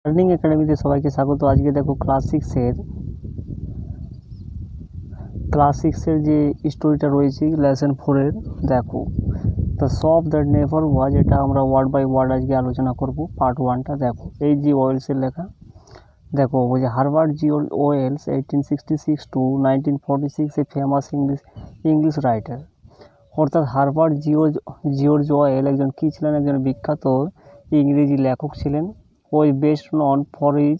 Learning একাডেমিতে সবাইকে স্বাগত। আজকে দেখো ক্লাস সিক্সের যে স্টোরিটা রয়েছে লেসন 4-এর, দেখো the shop that never was. এটা আমরা ওয়ার্ড বাই ওয়ার্ড আজকে আলোচনা করব। পার্ট 1টা দেখো, এই জি ওয়েলসের লেখা। দেখো ওই যে Herbert G Wells 1866 to 1946, a famous English writer. অর্থাৎ হার্বার্ট জিওর্জ ওয়েল একজন কী ছিলেন? একজন বিখ্যাত ইংরেজি লেখক ছিলেন। ওই best known for his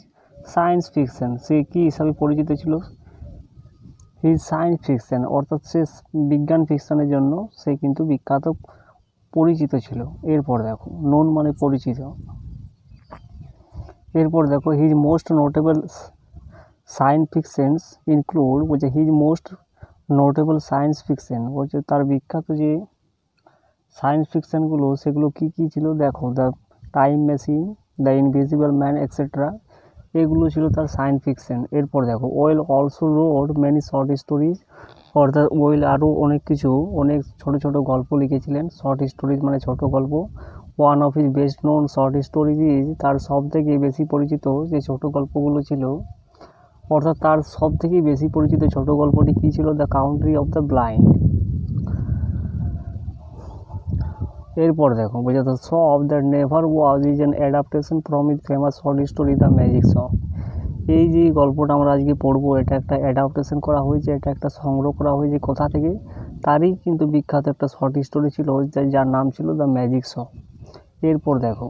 science fiction. সে কী হিসাবে পরিচিত ছিল? হিজ সায়েন্স ফিকশন, অর্থাৎ সে বিজ্ঞান ফিকশনের জন্য সে কিন্তু বিখ্যাত পরিচিত ছিল। এরপর দেখো, নোন মানে পরিচিত। এরপর দেখো his most notable science fictions include, বলছে his most notable science fiction, বলছে তার বিখ্যাত যে সায়েন্স ফিকশনগুলো সেগুলো কী কী ছিল? দেখো the time machine, the invisible man, etcetera, এগুলো ছিল তার সায়েন্স ফিকশন। এরপর দেখো well also road many short stories, অর্থাৎ ওয়েল আরও অনেক ছোট ছোট গল্প লিখেছিলেন। শর্ট স্টোরিজ মানে ছোট গল্প। One of his best known short stories is, তার সব থেকে বেশি পরিচিত যে ছোট গল্পগুলো ছিল, অর্থাৎ তার সব থেকে বেশি পরিচিত ছোট গল্পটি কী ছিল? The country of the blind. এরপর দেখো বলছে the shop that never was is an adaptation from is famous short story the magic shop. এই যে গল্পটা আমরা আজকে পড়বো, এটা একটা অ্যাডাপ্টেশন করা হয়েছে, এটা একটা সংগ্রহ করা হয়েছে কোথা থেকে? তারই কিন্তু বিখ্যাত একটা শর্ট স্টোরি ছিল যার নাম ছিল দ্য ম্যাজিক শপ। এরপর দেখো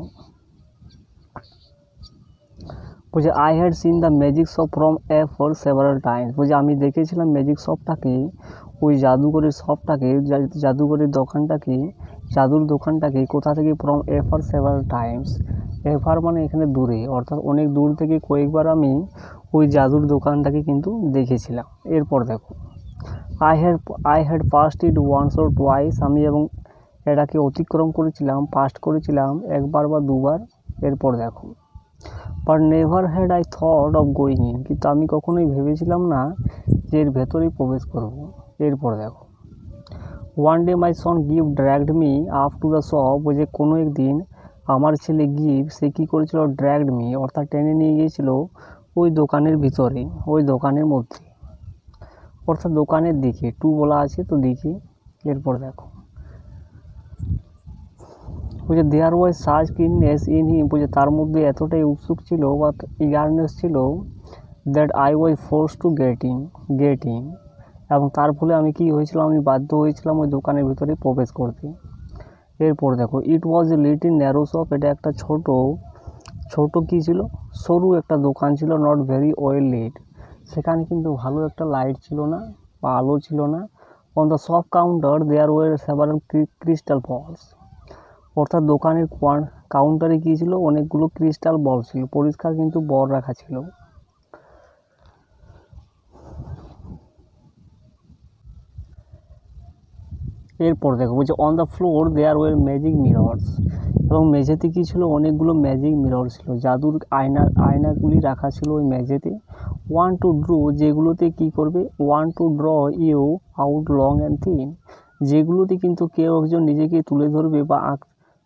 বলছে I had seen the magic shop from afar several Times. বলছে আমি দেখেছিলাম ম্যাজিক শপটাকে, ওই জাদুঘরের জাদুর দোকানটাকে কোথা থেকে? From afar several times. Afar মানে এখানে দূরে, অর্থাৎ অনেক দূর থেকে কয়েকবার আমি ওই জাদুর দোকানটাকে কিন্তু দেখেছিলাম। এরপর দেখো I had passed it once or twice, আমি এবং এটাকে অতিক্রম করেছিলাম, পাস্ট করেছিলাম একবার বা দুবার। এরপর দেখো but never had I thought of going in, কিন্তু আমি কখনোই ভেবেছিলাম না যে এর ভেতরেই প্রবেশ করব। এরপর দেখো one day my Son give dragged me up to the shop, বলছে কোনো একদিন আমার ছেলে গিভ সে কী করেছিল? ড্র্যাগড মি, অর্থাৎ টেনে নিয়ে গিয়েছিল ওই দোকানের ভিতরে, ওই দোকানের মধ্যে, অর্থাৎ দোকানের দিকে, টু বলা আছে তো দিকে। এরপর দেখো বলছে দেয়ার ওয়াজ সাচ কিননেস ইন হিম, বলছে তার মধ্যে এতটাই উৎসুক ছিল বা ইগারনেস ছিল, that I was force to get in, এবং তার ফলে আমি কি হয়েছিলাম? আমি বাধ্য হয়েছিলাম ওই দোকানের ভিতরে প্রবেশ করতে। এরপর দেখো ইট ওয়াজ এ লিটিল ন্যারো শপ, এটা একটা ছোট কী ছিল? সরু একটা দোকান ছিল। নট ভেরি ওয়েল লিট, সেখানে কিন্তু ভালো একটা লাইট ছিল না বা আলো ছিল না। On the shop counter there were several crystal balls, অর্থাৎ দোকানের কাউন্টারে কী ছিল? অনেকগুলো ক্রিস্টাল বল ছিল, পরিষ্কার কিন্তু বল রাখা ছিল। এরপর দেখো বলছে on the floor there were magic mirrors, এবং মেঝেতে কী ছিল? অনেকগুলো ম্যাজিক মিরর ছিল, জাদুর আয়নাগুলি রাখা ছিল ওই মেঝেতে। ওয়ান টু ড্র, যেগুলোতে কী করবে? One to draw you out long and thin, যেগুলোতে কিন্তু কেউ একজন নিজেকে তুলে ধরবে বা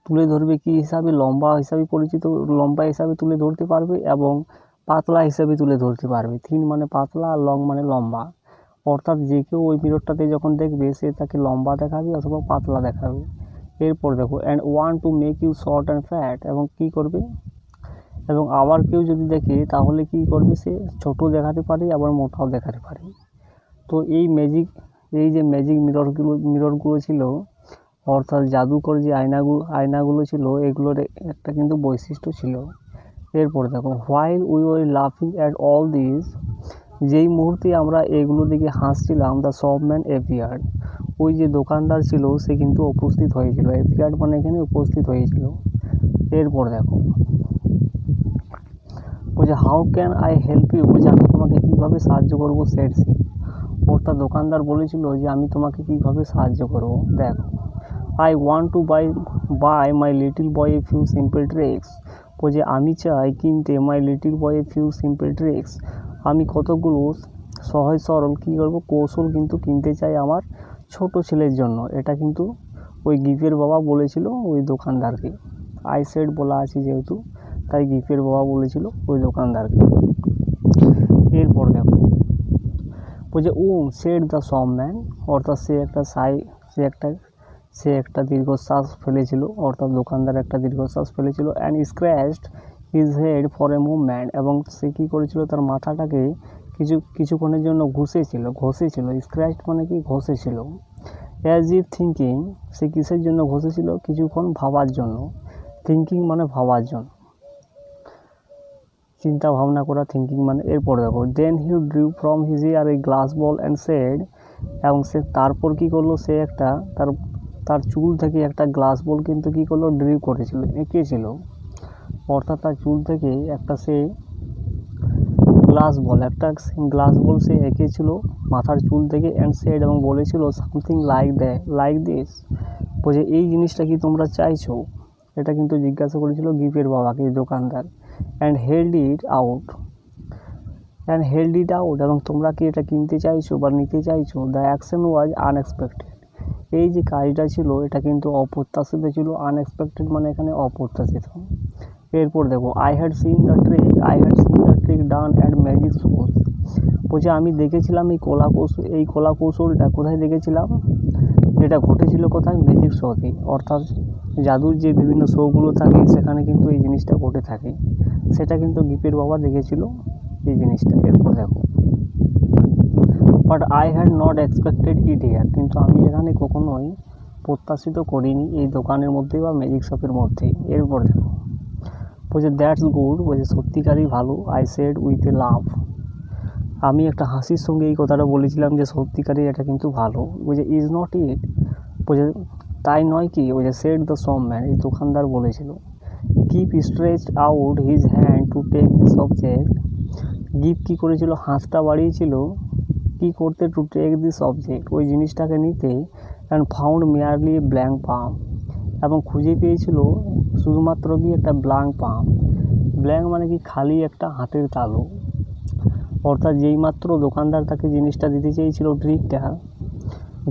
তুলে ধরবে কী হিসাবে? লম্বা হিসাবে পরিচিত, লম্বা হিসাবে তুলে ধরতে পারবে এবং পাতলা হিসাবে তুলে ধরতে পারবে। থিন মানে পাতলা আর লং মানে লম্বা, অর্থাৎ যে কেউ ওই মিররটাতে যখন দেখবে সে তাকে লম্বা দেখাবে অথবা পাতলা দেখাবে। এরপর দেখো and one to make you short and fat, এবং কী করবে? এবং আবার কেউ যদি দেখে তাহলে কী করবে? সে ছোট দেখাতে পারে আবার মোটাও দেখাতে পারে। তো এই যে ম্যাজিক মিররগুলো ছিল, অর্থাৎ জাদুকর যে আয়নাগুলো ছিল, এগুলোর একটা কিন্তু বৈশিষ্ট্য ছিল। এরপর দেখো হোয়াইল উই ওয়ার লাফিং অ্যাট অল দিস, যেই মুহূর্তে আমরা এগুলো দিকে হাসছিলাম, দ্য শপম্যান অ্যাপিয়ার্ড, ওই যে দোকানদার ছিল সে কিন্তু উপস্থিত হয়েছিল। অ্যাপিয়ার্ড মানে এখানে উপস্থিত হয়েছিল। এরপর দেখো বলছে how can I help you, বলছে আমি তোমাকে কীভাবে সাহায্য করবো? সেড সি, অর্থাৎ দোকানদার বলেছিল যে আমি তোমাকে কীভাবে সাহায্য করবো। দেখো I want to buy my little boy a few simple tricks, বলছে আমি চাই কিনতে my little boy a few simple tricks, আমি কতগুলো সহজ সরল কী করবো? কৌশল কিন্তু কিনতে চাই আমার ছোট ছেলের জন্য। এটা কিন্তু ওই গিফের বাবা বলেছিল ওই দোকানদারকে। আই সেড বলা আছে যেহেতু, তাই গিফের বাবা বলেছিল ওই দোকানদারকে। এরপর দেখো বলছে সেড দ্য শপম্যান, অর্থাৎ সে একটা দীর্ঘশ্বাস ফেলেছিল, অর্থাৎ দোকানদার একটা দীর্ঘশ্বাস ফেলেছিল। And স্ক্র্যাচড his head for a movement, এবং সে কী করেছিল, তার মাথাটাকে কিছুক্ষণের জন্য ঘষেছিল। স্ক্র্যাচড মানে কি, ঘষেছিল। অ্যাজ ইফ থিঙ্কিং, সে কিসের জন্য ঘষেছিল, কিছুক্ষণ ভাবার জন্য। থিঙ্কিং মানে ভাবার জন্য, চিন্তা ভাবনা করা, থিঙ্কিং মানে। এরপর দেখো then he drew from his ear a glass ball and said, এবং সে তারপর কী করলো, সে একটা তার চুল থেকে একটা গ্লাস বল কিন্তু কী করলো, ড্রিউ করেছিল, এঁকেছিল। অর্থাৎ তার চুল থেকে একটা গ্লাস বল সে এঁকেছিল মাথার চুল থেকে। অ্যান্ড সেড, এবং বলেছিল সামথিং লাইক দিস, বলছে এই জিনিসটা কি তোমরা চাইছো, এটা কিন্তু জিজ্ঞাসা করেছিল গিফের বাবাকে দোকানদার। অ্যান্ড হেল্ড ইট আউট, এবং তোমরা কি এটা কিনতে চাইছো বা নিতে চাইছো। দ্য অ্যাকশন ওয়াজ আনএক্সপেক্টেড, এই যে কাজটা ছিল এটা কিন্তু অপ্রত্যাশিত ছিল। আনএক্সপেক্টেড মানে এখানে অপ্রত্যাশিত। এরপর দেখো I had seen the trick done at magic shows, বলছে আমি দেখেছিলাম এই কলা কৌশলটা কোথায় দেখেছিলাম, যেটা ঘটেছিল কোথায়, ম্যাজিক শোতে। অর্থাৎ জাদুর যে বিভিন্ন শোগুলো থাকে সেখানে কিন্তু এই জিনিসটা ঘটে থাকে, সেটা কিন্তু গিফের বাবা দেখেছিল এই জিনিসটা। এরপর দেখো but I had not expected it here, কিন্তু আমি এখানে কখনোই প্রত্যাশিত করিনি এই দোকানের মধ্যে বা ম্যাজিক শপের মধ্যে। এরপর দেখো বলছে দ্যাটস গুড, বলছে সত্যিকারই ভালো। আই সেড উইথ এ লাভ, আমি একটা হাসির সঙ্গে এই কথাটা বলেছিলাম যে সত্যিকারই এটা কিন্তু ভালো। বলছে ইজ নট ইট, বলছে তাই নয় কি, বলছে সেড দ্য শপম্যান, এই দোকানদার বলেছিল। Gip stretched out his hand to take this object, Gip কী করেছিল, হাতটা বাড়িয়েছিল কী করতে, টু টেক দিস অবজেক্ট, ওই জিনিসটাকে নিতে। And found merely a blank palm, এবং খুঁজে পেয়েছিল শুধুমাত্র কি একটা ব্ল্যাঙ্ক পাম। ব্ল্যাঙ্ক মানে কি, খালি একটা হাতের তালু। অর্থাৎ যেই মাত্র দোকানদার তাকে জিনিসটা দিতে চেয়েছিল ট্রিকটা,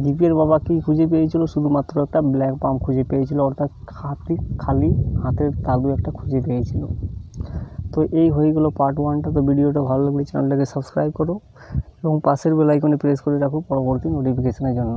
গিফের বাবা কি খুঁজে পেয়েছিল, শুধুমাত্র একটা ব্ল্যাঙ্ক পাম খুঁজে পেয়েছিল। অর্থাৎ খালি হাতের তালু একটা খুঁজে পেয়েছিল। তো এই হয়ে গেল পার্ট 1টা। তো ভিডিওটা ভালো লাগলে চ্যানেলটাকে সাবস্ক্রাইব করো এবং পাশের বেল আইকনে প্রেস করে রাখো পরবর্তী নোটিফিকেশনের জন্য।